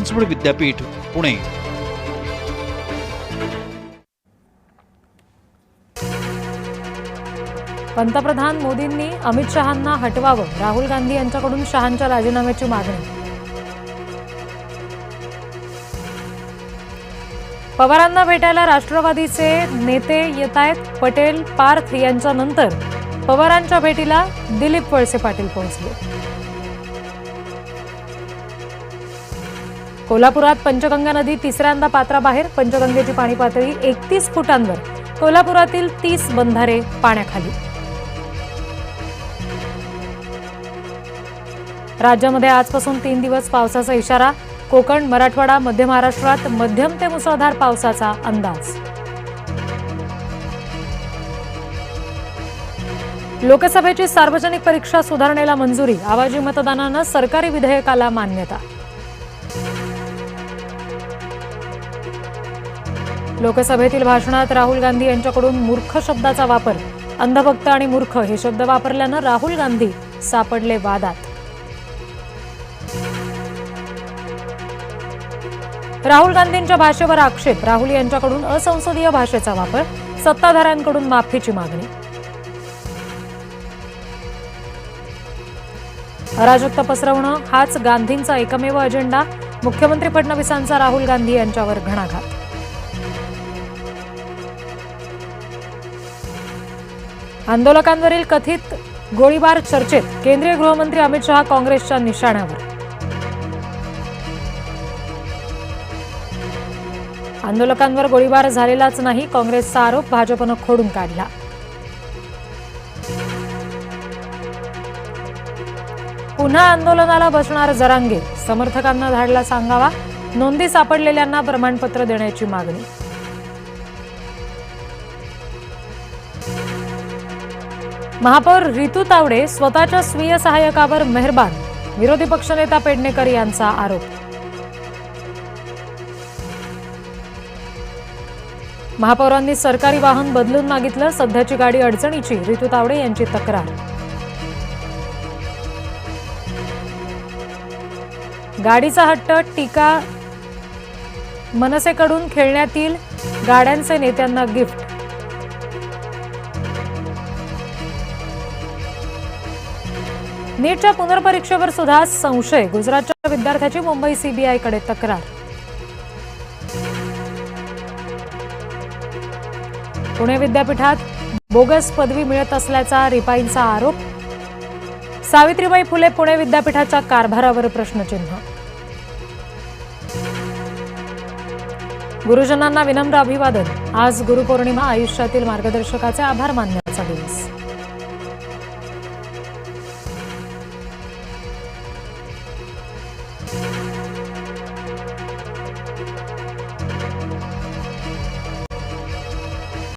चिंचवड विद्यापीठ, पुणे। पंतप्रधान मोदींनी अमित शहांना हटवावं, राहुल गांधी यांच्याकडून शहांच्या राजीनाम्याची मागणी। पवारांना भेटायला राष्ट्रवादीचे नेते येतायत। पटेल पार्थ यांच्यानंतर पवारांच्या भेटीला दिलीप वळसे पाटील पोहोचले। कोल्हापुरात पंचगंगा नदी तिसऱ्यांदा पात्राबाहेर, पंचगंगेची पाणी पातळी 31 फुटांवर, कोल्हापुरातील 30 बंधारे पाण्याखाली। राज्यामध्ये आजपासून 3 दिवस पावसाचा इशारा, कोकण, मराठवाडा, मध्य महाराष्ट्रात मध्यम ते मुसळधार पावसाचा अंदाज। लोकसभेची सार्वजनिक परीक्षा सुधारणेला मंजुरी, आवाजी मतदानानं सरकारी विधेयकाला मान्यता। लोकसभेतील भाषणात राहुल गांधी यांच्याकडून मूर्ख शब्दाचा वापर, अंधभक्त आणि मूर्ख हे शब्द वापरल्यानं राहुल गांधी सापडले वादात। राहुल गांधींच्या भाषेवर आक्षेप, राहुल यांच्याकडून असंसदीय भाषेचा वापर, सत्ताधाऱ्यांकडून माफीची मागणी। अराजकता पसरवणं हाच गांधींचा एकमेव अजेंडा, मुख्यमंत्री फडणवीसांचा राहुल गांधी यांच्यावर घणाघात। आंदोलकांवरील कथित गोळीबार चर्चेत, केंद्रीय गृहमंत्री अमित शहा काँग्रेसच्या निशाण्यावर। आंदोलकांवर गोळीबार झालेलाच नाही, काँग्रेसचा आरोप भाजपनं खोडून काढला। पुन्हा आंदोलनाला बसणार जरांगे, समर्थकांना धाडला सांगावा, नोंदी सापडलेल्यांना प्रमाणपत्र देण्याची मागणी। महापौर रितू तावडे स्वतःच्या स्वीय सहाय्यकावर मेहरबान, विरोधी पक्षनेता पेडणेकर यांचा आरोप। महापौरांनी सरकारी वाहन बदलून मागितलं, सध्याची गाडी अडचणीची, रितू तावडे यांची तक्रार। गाडीचा हट्ट, टीका, मनसेकडून खेळण्यातील गाड्यांचे नेत्यांना गिफ्ट। नीटच्या पुनर्परीक्षेवर सुद्धा संशय, गुजरातच्या विद्यार्थ्याची मुंबई सीबीआयकडे तक्रार। पुणे विद्यापीठात बोगस पदवी मिळत असल्याचा रिपाईंचा आरोप, सावित्रीबाई फुले पुणे विद्यापीठाच्या कारभारावर प्रश्नचिन्ह। गुरुजनांना विनम्र अभिवादन, आज गुरुपौर्णिमा, आयुष्यातील मार्गदर्शकाचे आभार मानण्याचा दिवस।